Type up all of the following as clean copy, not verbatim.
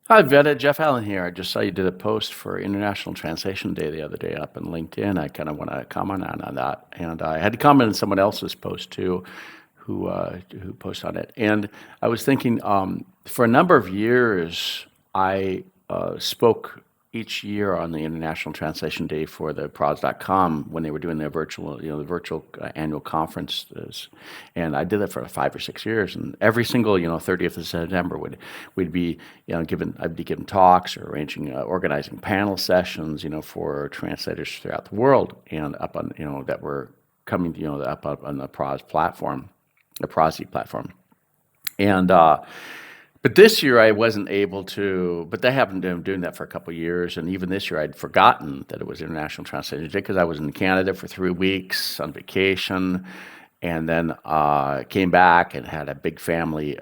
Hi, Viveta. Jeff Allen here. I just saw you did a post for International Translation Day the other day up on LinkedIn. I kind of want to comment on that. And I had to comment on someone else's post too, who posted on it. And I was thinking, for a number of years, I spoke each year on the International Translation Day for the prods.com when they were doing their virtual annual conferences. And I did that for 5 or 6 years. And every single, 30th of September we'd be, I'd be giving talks or arranging, organizing panel sessions, for translators throughout the world and up on, that were coming, up on the PROS platform, the PROSy platform. And, but this year I wasn't able to, but they haven't been doing that for a couple of years. And even this year I'd forgotten that it was International Translation Day because I was in Canada for 3 weeks on vacation. And then came back and had a big family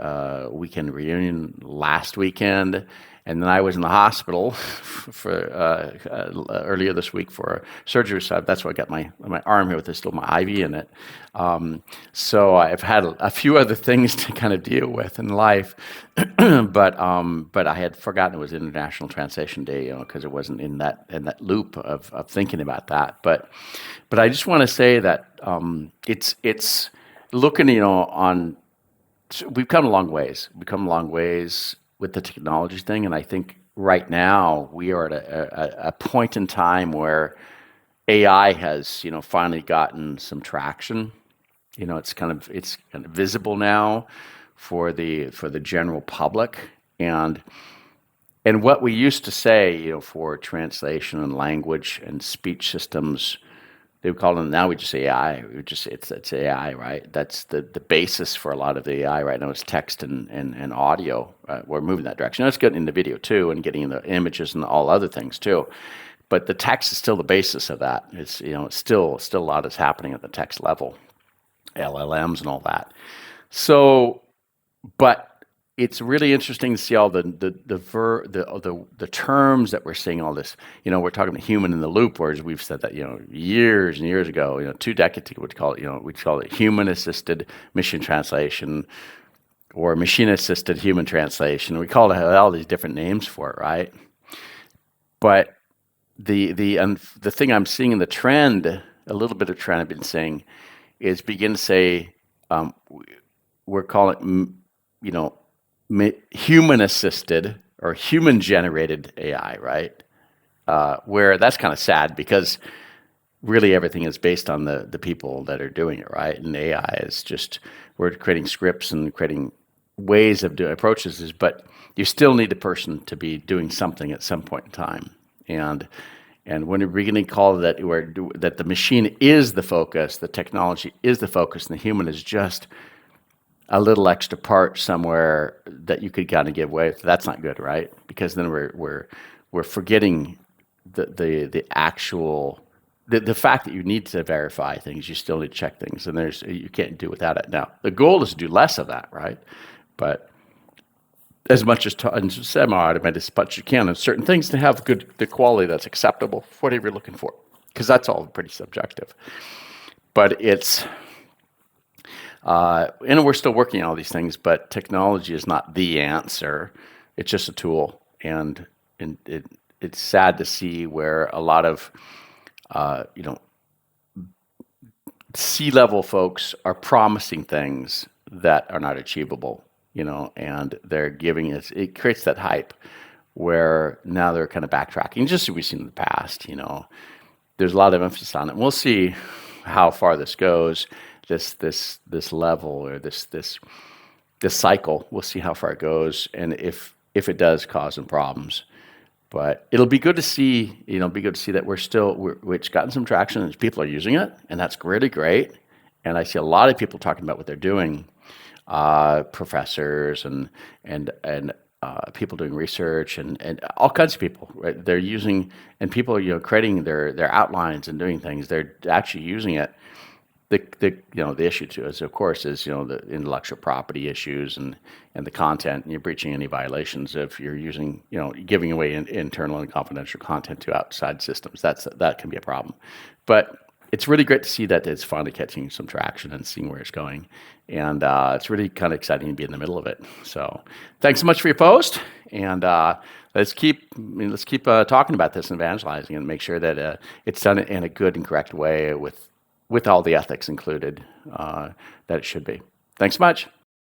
weekend reunion last weekend. And then I was in the hospital for earlier this week for surgery. So that's why I got my arm here with still my IV in it. So I've had a few other things to kind of deal with in life, but I had forgotten it was International Translation Day, because it wasn't in that loop of thinking about that. But I just want to say that it's looking, on we've come a long ways. We've come a long ways with the technology thing, and I think right now we are at a point in time where AI has, finally gotten some traction. It's kind of visible now for the general public, and what we used to say, for translation and language and speech systems, they would call them, now we just say AI. It's AI, right? That's the basis for a lot of the AI right now is text and audio. We're moving that direction. Now it's getting into video too and getting the images and all other things too. But the text is still the basis of that. It's still a lot is happening at the text level, LLMs and all that. So, but it's really interesting to see all the terms that we're seeing. All this, we're talking about human in the loop, whereas we've said that, years and years ago, 2 decades ago, we'd call it human assisted machine translation or machine assisted human translation. We call it all these different names for it, right? But the thing I'm seeing in the trend, a little bit of trend I've been seeing, is begin to say, we're calling it, human assisted or human generated AI, right? Where that's kind of sad because really everything is based on the people that are doing it, right? And AI is just, we're creating scripts and creating ways of doing approaches, but you still need a person to be doing something at some point in time. And when we're beginning to call that the machine is the focus, the technology is the focus, and the human is just a little extra part somewhere that you could kind of give way. That's not good, right? Because then we're forgetting the actual the fact that you need to verify things. You still need to check things, and you can't do without it. Now the goal is to do less of that, right? But as much as semi-automated as much as you can, and certain things to have the quality that's acceptable for whatever you're looking for, because that's all pretty subjective. But and we're still working on all these things, but technology is not the answer. It's just a tool, and it's sad to see where a lot of C-level folks are promising things that are not achievable, and they're giving us. It creates that hype where now they're kind of backtracking, just as we've seen in the past. There's a lot of emphasis on it. We'll see how far this goes. This level or this cycle. We'll see how far it goes, and if it does cause some problems. But it'll be good to see. That it's gotten some traction and people are using it, and that's really great. And I see a lot of people talking about what they're doing, professors and people doing research and all kinds of people. Right? They're using, and people creating their outlines and doing things. They're actually using it. The issue too is, of course, is the intellectual property issues and the content, and you're breaching any violations if you're using giving away internal and confidential content to outside systems. That can be a problem, but it's really great to see that it's finally catching some traction and seeing where it's going, and it's really kind of exciting to be in the middle of it. So, thanks so much for your post, And let's keep talking about this and evangelizing and make sure that it's done in a good and correct way with all the ethics included that it should be. Thanks so much.